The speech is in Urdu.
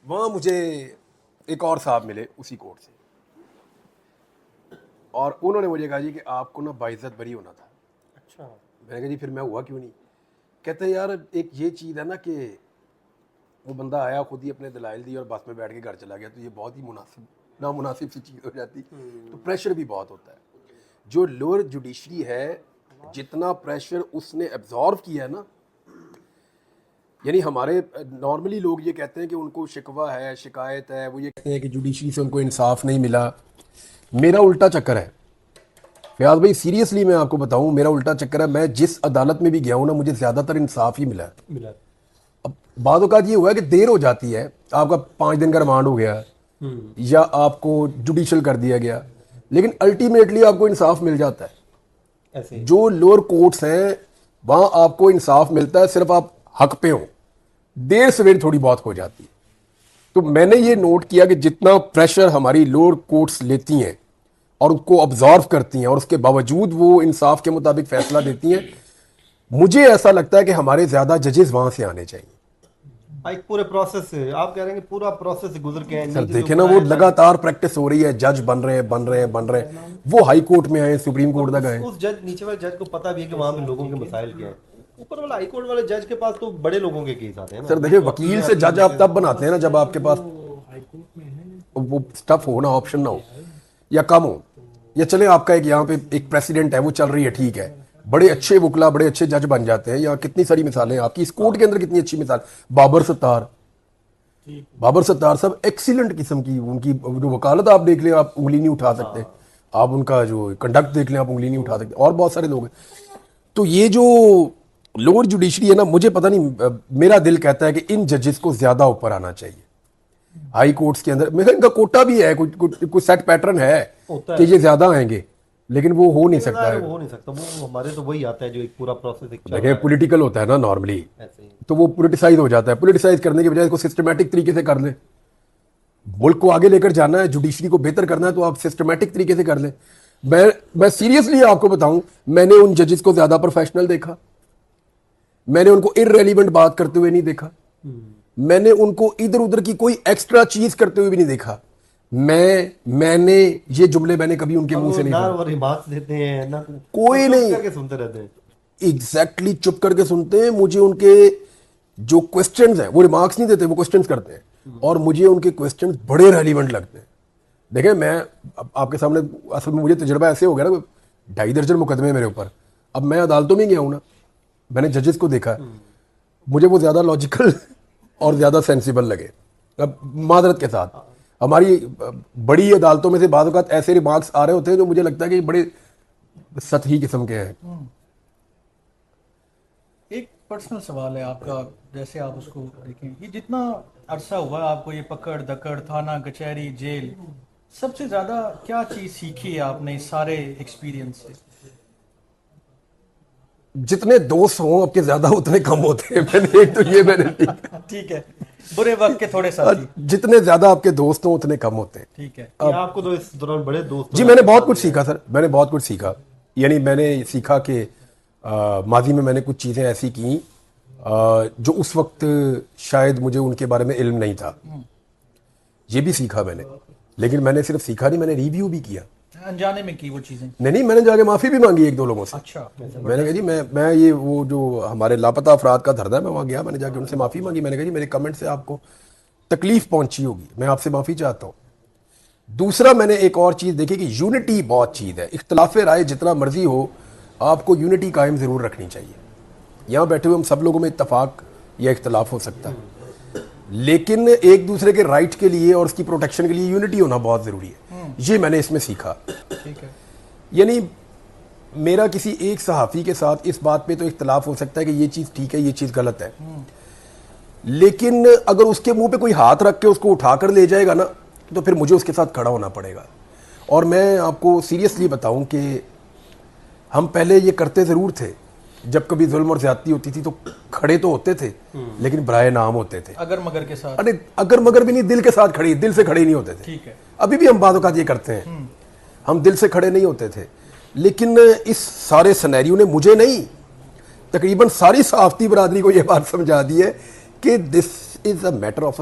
وہاں مجھے ایک اور صاحب ملے اسی کورٹ سے, اور انہوں نے مجھے کہا جی کہ آپ کو نا باعزت بری ہونا تھا. اچھا. میں نے کہا جی پھر میں ہوا کیوں نہیں؟ کہتے ہیں یار ایک یہ چیز ہے نا کہ وہ بندہ آیا خود ہی اپنے دلائل دی اور بس میں بیٹھ کے گھر چلا گیا, تو یہ بہت ہی نامناسب سی چیز ہو جاتی. تو پریشر بھی بہت ہوتا ہے. جو لوور جوڈیشری ہے جتنا پریشر اس نے ایبزارو کیا ہے نا, یعنی ہمارے نارملی لوگ یہ کہتے ہیں کہ ان کو شکوہ ہے, شکایت ہے, وہ یہ کہتے ہیں کہ جوڈیشری سے ان کو انصاف نہیں ملا. میرا الٹا چکر ہے فیاض بھائی, سیریسلی میں آپ کو بتاؤں, میرا الٹا چکر ہے. میں جس عدالت میں بھی گیا ہوں نا, مجھے زیادہ تر انصاف ہی ملا ہے. اب بعض اوقات یہ ہوا ہے کہ دیر ہو جاتی ہے, آپ کا 5 دن کا ریمانڈ ہو گیا یا آپ کو جوڈیشل کر دیا گیا, لیکن الٹیمیٹلی آپ کو انصاف مل جاتا ہے. جو لوور کورٹس ہیں وہاں آپ کو انصاف ملتا ہے, صرف آپ حق پہ ہوں. دیر سویر تھوڑی بہت ہو جاتی ہے. تو میں نے یہ نوٹ کیا کہ جتنا پریشر ہماری لوور کورٹس لیتی ہیں اور ان کو ابزارو کرتی ہیں اور اس کے باوجود وہ انصاف کے مطابق فیصلہ دیتی ہیں, مجھے ایسا لگتا ہے کہ ہمارے زیادہ ججز وہاں سے آنے چاہیے. ایک پورے پروسیس سے آپ کہہ رہے ہیں کہ پورا پروسیس سے گزر کے سر دیکھیں نا, وہ لگاتار پریکٹس ہو رہی ہے, جج بن رہے ہیں. وہ ہائی کورٹ میں آئے, سپریم کورٹ تک آئے. اس جج نیچے والے جج کو پتا بھی ہے کہ وہاں پہ لوگوں کے مسائل کیا ہیں. اوپر والا ہائی کورٹ والے جج کے پاس تو بڑے لوگوں کے کیس آتے ہیں نا. سر دیکھیں, وکیل سے جج آپ تب بناتے ہیں نا جب آپ کے پاس وہ سٹف ہو نا, آپشن نہ ہو یا کم ہو, یا چلے آپ کا ایک یہاں پہ ایک پریسیڈنٹ ہے وہ چل رہی ہے, ٹھیک ہے, بڑے اچھے وکلا بڑے اچھے جج بن جاتے ہیں. یہاں کتنی ساری مثالیں ہیں آپ کی, اس کورٹ کے اندر کتنی اچھی مثال. بابر ستار صاحب ایکسیلنٹ قسم کی, ان کی جو وکالت آپ دیکھ لیں آپ انگلی نہیں اٹھا سکتے, آپ ان کا جو کنڈکٹ دیکھ لیں آپ انگلی نہیں اٹھا سکتے, اور بہت سارے لوگ ہیں. تو یہ جو لوور جوڈیشری ہے نا, مجھے پتہ نہیں, میرا دل کہتا ہے کہ ان ججز کو زیادہ اوپر آنا چاہیے ہائی کورٹس کے اندر. میرا ان کا کوٹا بھی ہے, کوئی سیٹ پیٹرن ہے کہ یہ زیادہ آئیں گے, لیکن وہ ہو نہیں سکتا ہے. وہ ہو نہیں سکتا, وہ ہمارے تو وہی آتا ہے جو ایک پورا پروسیس ایک دیکھیں پولیٹیکل ہوتا ہے نا نارملی, ایسے ہی. تو وہ پولیٹیسائز ہو جاتا ہے. پولیٹیسائز کرنے کے بجائے اس کو سسٹمیٹک طریقے سے کر لیں. ملک کو آگے لے کر جانا ہے, جوڈیشری کو بہتر کرنا ہے, تو آپ سسٹمیٹک طریقے سے کر لیں. میں سیریسلی آپ کو بتاؤں, میں نے ان ججز کو زیادہ پروفیشنل دیکھا, میں نے ان کو ارریلیونٹ بات کرتے ہوئے نہیں دیکھا, میں نے ان کو ادھر ادھر کی کوئی ایکسٹرا چیز کرتے ہوئے بھی نہیں دیکھا. میں نے یہ جملے میں نے کبھی ان کے منہ سے نہیں سنے. نہ ریمارکس دیتے ہیں نہ کوئی نہیں, کر کے سنتے رہتے ہیں. ایگزیکٹلی چپ کر کے سنتے ہیں. مجھے ان کے جو کوسچنز ہیں, وہ ریمارکس نہیں دیتے, وہ کوسچنز کرتے ہیں, اور مجھے ان کے کوسچنز بڑے ریلیونٹ لگتے ہیں. دیکھیں میں آپ کے سامنے, اصل میں مجھے تجربہ ایسے ہو گیا نا, 2.5 درجن مقدمے میرے اوپر. اب میں عدالتوں میں گیا ہوں نا, میں نے ججز کو دیکھا, مجھے وہ زیادہ لاجیکل اور زیادہ سینسیبل لگے. اب معذرت کے ساتھ, ہماری بڑی عدالتوں میں سے بعض اوقات ایسے ریمارکس آ رہے ہوتے ہیں جو مجھے لگتا ہے کہ بڑے سطحی قسم کے ہیں. ایک پرسنل سوال ہے آپ کا, جیسے آپ اس کو دیکھیں, یہ جتنا عرصہ ہوا آپ کو یہ پکڑ دکڑ, تھانہ کچہری, جیل, سب سے زیادہ کیا چیز سیکھی ہے آپ نے اس سارے ایکسپیرینس سے؟ جتنے دوست ہوں آپ کے زیادہ اتنے کم ہوتے ہیں. ایک تو یہ میں نے ٹھیک ہے, برے وقت کے تھوڑے ساتھی. جتنے زیادہ آپ کے دوست ہوں اتنے کم ہوتے ہیں. ٹھیک ہے. آپ کو تو اس دوران بڑے دوست جی میں نے بہت کچھ سیکھا سر, میں نے بہت کچھ سیکھا. یعنی میں نے سیکھا کہ ماضی میں نے کچھ چیزیں ایسی کیں جو اس وقت شاید مجھے ان کے بارے میں علم نہیں تھا, یہ بھی سیکھا میں نے. لیکن میں نے صرف سیکھا نہیں, میں نے ریویو بھی کیا. انجانے میں کی وہ چیزیں؟ نہیں, میں نے جا کے معافی بھی مانگی 1-2 لوگوں سے. اچھا. میں نے کہا جی میں یہ وہ جو ہمارے لاپتہ افراد کا دھرنا ہے, میں وہاں گیا, میں نے جا کے ان سے معافی مانگی. میں نے کہا جی میرے کمنٹ سے آپ کو تکلیف پہنچی ہوگی, میں آپ سے معافی چاہتا ہوں. دوسرا میں نے ایک اور چیز دیکھی کہ یونٹی بہت چیز ہے. اختلاف رائے جتنا مرضی ہو, آپ کو یونٹی قائم ضرور رکھنی چاہیے. یہاں بیٹھے ہوئے ہم سب لوگوں میں اتفاق یا اختلاف ہو سکتا ہے, لیکن ایک دوسرے کے رائٹ کے لیے اور اس کی پروٹیکشن کے لیے یونٹی ہونا بہت ضروری ہے. یہ میں نے اس میں سیکھا. ٹھیک ہے. یعنی میرا کسی ایک صحافی کے ساتھ اس بات پہ تو اختلاف ہو سکتا ہے کہ یہ چیز ٹھیک ہے, یہ چیز غلط ہے, لیکن اگر اس کے منہ پہ کوئی ہاتھ رکھ کے اس کو اٹھا کر لے جائے گا نا, تو پھر مجھے اس کے ساتھ کھڑا ہونا پڑے گا. اور میں آپ کو سیریسلی بتاؤں کہ ہم پہلے یہ کرتے ضرور تھے, جب کبھی ظلم اور زیادتی ہوتی تھی تو کھڑے تو ہوتے تھے لیکن برائے نام ہوتے تھے. اگر مگر کے ساتھ, ارے اگر مگر بھی نہیں, دل کے ساتھ کھڑے, دل سے کھڑے نہیں ہوتے تھے. ٹھیک ہے. ابھی بھی ہم بعض اوقات یہ کرتے ہیں, ہم دل سے کھڑے نہیں ہوتے تھے. لیکن اس سارے سینیریو نے مجھے نہیں, تقریباً ساری صحافتی برادری کو یہ بات سمجھا دی ہے کہ دس از اے میٹر آف